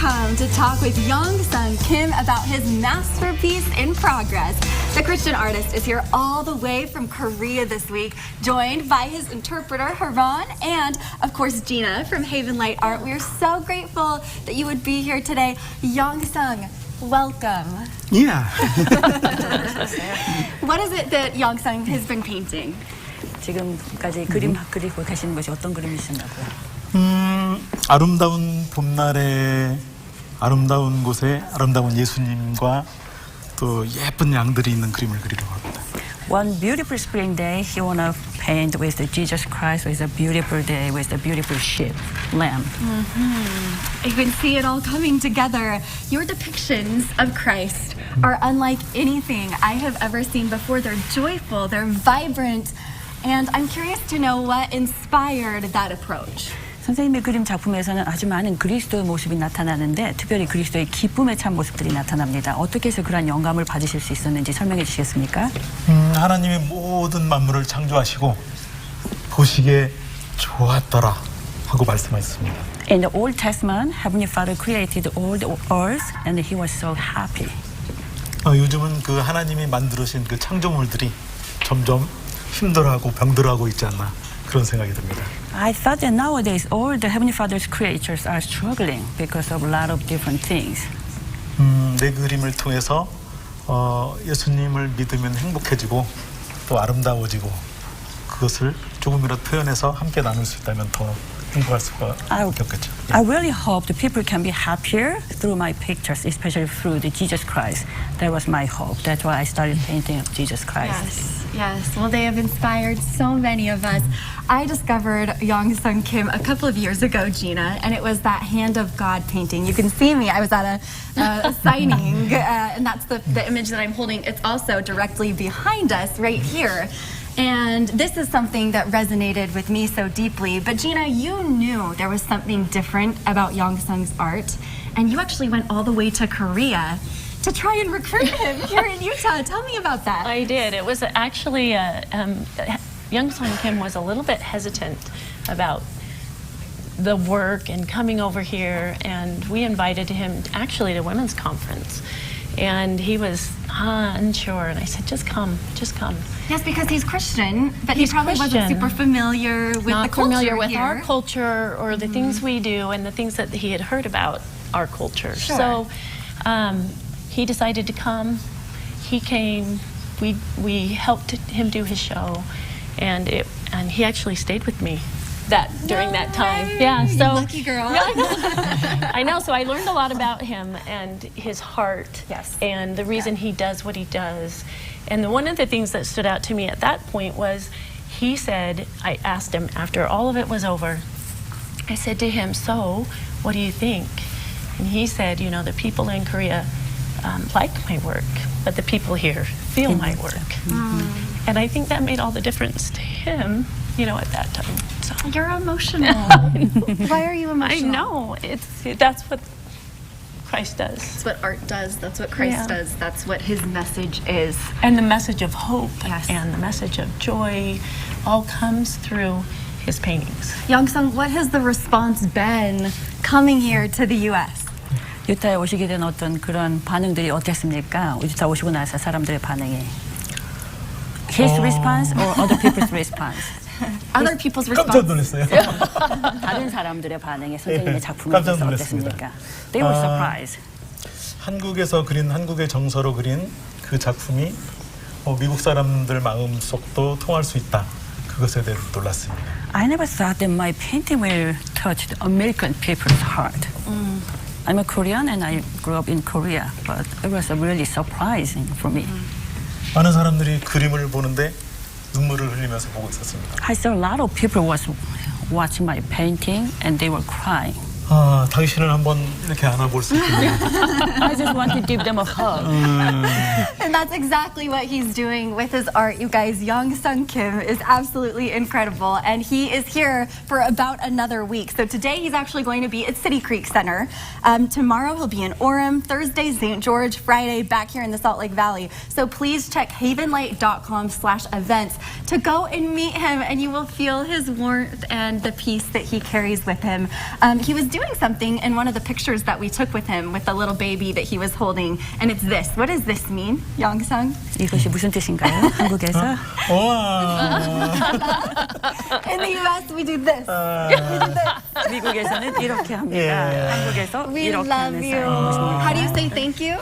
come to talk with Yongsung Kim about his masterpiece in progress. The Christian artist is here all the way from Korea this week, joined by his interpreter, Haran, and, of course, Gina from Haven Light Art. We are so grateful that you would be here today. Yongsung, welcome. Yeah. What is it that Yongsung has been painting? 지금까지 그림 그리고 계시는 것이 어떤 그림이신가요? 아름다운 봄날에 아름다운 곳에 아름다운 예수님과 또 예쁜 양들이 있는 그림을 그리려고 합니다. One beautiful spring day, he wanna paint with the Jesus Christ with a beautiful day with the beautiful sheep, lamb. You can see it all coming together. Your depictions of Christ are unlike anything I have ever seen before. They're joyful, they're vibrant, and I'm curious to know what inspired that approach. 선생님의 그림 작품에서는 아주 많은 그리스도의 모습이 나타나는데 특별히 그리스도의 기쁨에 찬 모습들이 나타납니다. 어떻게 해서 그런 영감을 받으실 수 있었는지 설명해 주시겠습니까? 하나님이 모든 만물을 창조하시고 보시기에 좋았더라 하고 말씀하셨습니다. In the Old Testament, Heavenly Father created all the earth and he was so happy. 요즘은 그 하나님이 만들으신 그 창조물들이 점점 힘들어하고 병들어하고 있지 않나 그런 생각이 듭니다. I thought that nowadays all the Heavenly Father's creatures are struggling because of a lot of different things. 내 그림을 통해서 예수님을 믿으면 행복해지고 또 아름다워지고 그것을 조금이라도 표현해서 함께 나눌 수 있다면 더 행복할 수가 있겠죠. I really hope the people can be happier through my pictures, especially through the Jesus Christ. That was my hope. That's why I started painting of Jesus Christ. Yes. Well, they have inspired so many of us. I discovered Yongsung Kim a couple of years ago, Gina, and it was that Hand of God painting. You can see me. I was at a signing, and that's the image that I'm holding. It's also directly behind us right here. And this is something that resonated with me so deeply. But Gina, you knew there was something different about Yongsung's art, and you actually went all the way to Korea to try and recruit him here in Utah. Tell me about that. I did. It was actually, Yongsung Kim was a little bit hesitant about the work and coming over here, and we invited him actually to a women's conference. And he was unsure, and I said, just come. Yes, because he's Christian, but He's he probably Christian. wasn't super familiar with Not the culture familiar with here. our culture or the things we do and the things that he had heard about our culture. Sure. So he decided to come. He came. We helped him do his show, and he actually stayed with me during that time. Way. Yeah, so Lucky girl. Yeah, I know. So I learned a lot about him and his heart. Yes. And the reason he does what he does. And one of the things that stood out to me at that point was he said, I asked him after all of it was over, I said to him, so what do you think? And he said, you know, the people in Korea like my work, but the people here feel my work. And I think that made all the difference to him, you know, at that time. So. You're emotional. Why are you emotional? I know. That's what Christ does. That's what art does. That's what Christ Yeah. does. That's what his message is. And the message of hope Yes. and the message of joy all comes through his paintings. Yongsung, what has the response been coming here to the U.S.? 유타에 오시게 된 어떤 그런 반응들이 어땠습니까? 유타 오시고 나서 사람들의 반응이. His response or other people's response? Other people's 깜짝 response. 놀랐어요. 다른 사람들의 반응이 선생님의 작품에 깜짝 대해서 놀랐습니다. 어땠습니까? They were surprised. 한국에서 그린 한국의 정서로 그린 그 작품이 미국 사람들 마음속도 통할 수 있다. 그것에 대해서 놀랐습니다. I never thought that my painting will touch the American people's heart. I'm a Korean and I grew up in Korea, but it was really surprising for me. 많은 사람들이 그림을 보는데 눈물을 흘리면서 보고 있었습니다. I saw a lot of people was watching my painting and they were crying. 당신을 한번 이렇게 안아볼 수 있군요. I just want to give them a hug. And that's exactly what he's doing with his art, you guys. Yongsung Kim is absolutely incredible, and he is here for about another week. So today he's actually going to be at City Creek Center. Tomorrow he'll be in Orem, Thursday St. George, Friday back here in the Salt Lake Valley. So please check havenlight.com/events to go and meet him, and you will feel his warmth and the peace that he carries with him. He was doing doing something in one of the pictures that we took with him with the little baby that he was holding, and it's this. What does this mean, Yongsung? 이것이 무슨 뜻인가요? 한국에서 와. In the U.S., we do this. We do this. 미국에서는 이렇게 합니다. 예. 한국에서 We 이렇게 love 하는 you. 사인입니다. How do you say thank you?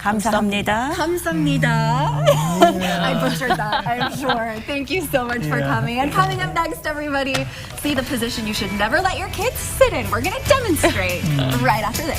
감사합니다. 감사합니다. I butchered that, I'm sure. Thank you so much for coming. And coming up next, everybody, see the position you should never let your kids sit in. We're going to demonstrate right after this.